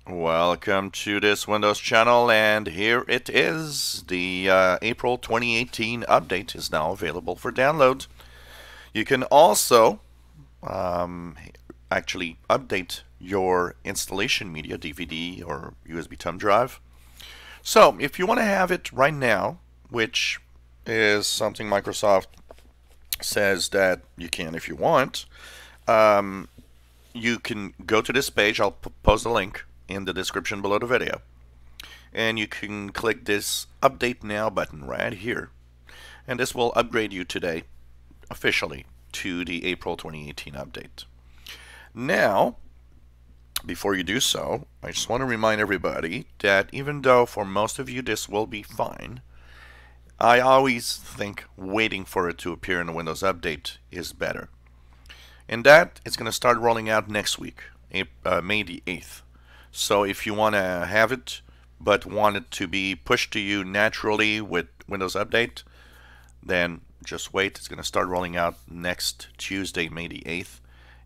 Welcome to this Windows channel, and here it is. The April 2018 update is now available for download. You can also actually update your installation media, DVD or USB thumb drive. So if you want to have it right now, which is something Microsoft says that you can if you want, you can go to this page. I'll post a link in the description below the video, and you can click this update now button right here, and this will upgrade you today officially to the April 2018 update. Now, before you do so, I just want to remind everybody that even though for most of you this will be fine, I always think waiting for it to appear in the Windows Update is better. And that is going to start rolling out next week, May the 8th. So if you want to have it, but want it to be pushed to you naturally with Windows Update, then just wait. It's going to start rolling out next Tuesday, May the 8th.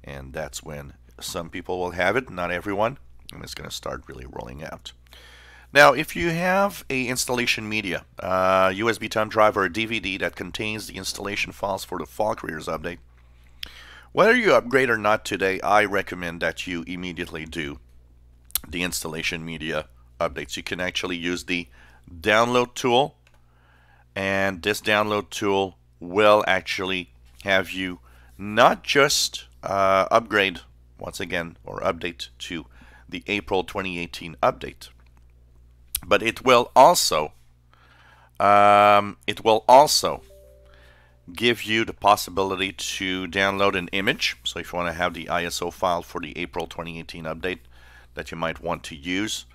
And that's when some people will have it, not everyone. And it's going to start really rolling out. Now, if you have a installation media, USB thumb drive or a DVD that contains the installation files for the Fall Careers update, whether you upgrade or not today, I recommend that you immediately do the installation media updates. You can actually use the download tool, and this download tool will actually have you not just upgrade once again or update to the April 2018 update, but it will also give you the possibility to download an image. So if you want to have the ISO file for the April 2018 update that you might want to use,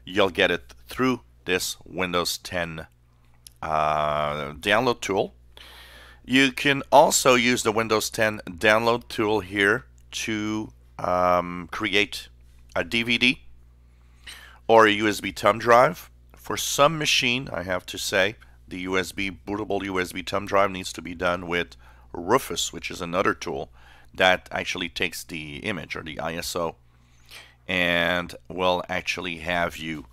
you'll get it through this Windows 10 download tool. You can also use the Windows 10 download tool here to create a DVD or a USB thumb drive. For some machine, I have to say, the bootable USB thumb drive needs to be done with Rufus, which is another tool that actually takes the image or the ISO and will actually have you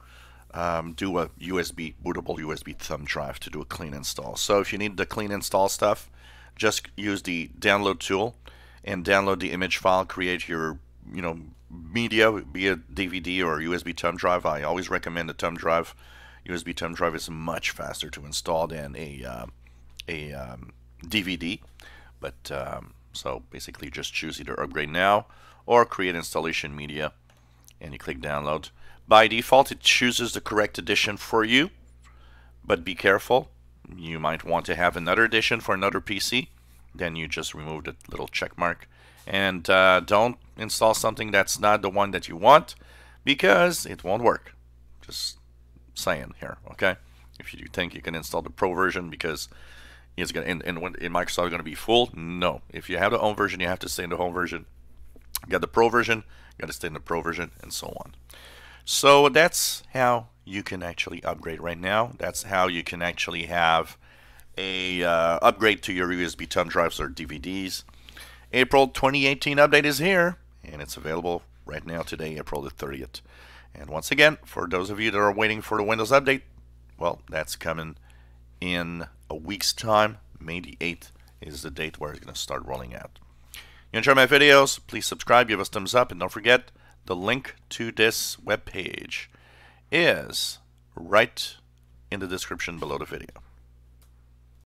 do a bootable USB thumb drive to do a clean install. So if you need the clean install stuff, just use the download tool and download the image file, create your media, be it DVD or USB thumb drive. I always recommend the thumb drive. USB thumb drive is much faster to install than a DVD. But so basically just choose either upgrade now or create installation media, and you click download. By default it chooses the correct edition for you, but be careful, you might want to have another edition for another PC. Then you just remove the little check mark, and don't install something that's not the one that you want, because it won't work. Just saying here, okay? If you think you can install the Pro version because it's gonna in Microsoft are going to be full, no. If you have the home version, you have to stay in the home version. You got the Pro version, you got to stay in the Pro version, and so on. So that's how you can actually upgrade right now. That's how you can actually have a upgrade to your USB thumb drives or DVDs. April 2018 update is here, and it's available right now today, April the 30th. And once again, for those of you that are waiting for the Windows update, well, that's coming in a week's time. May the 8th is the date where it's going to start rolling out. You enjoy my videos, please subscribe, give us a thumbs up, and don't forget, the link to this webpage is right in the description below the video.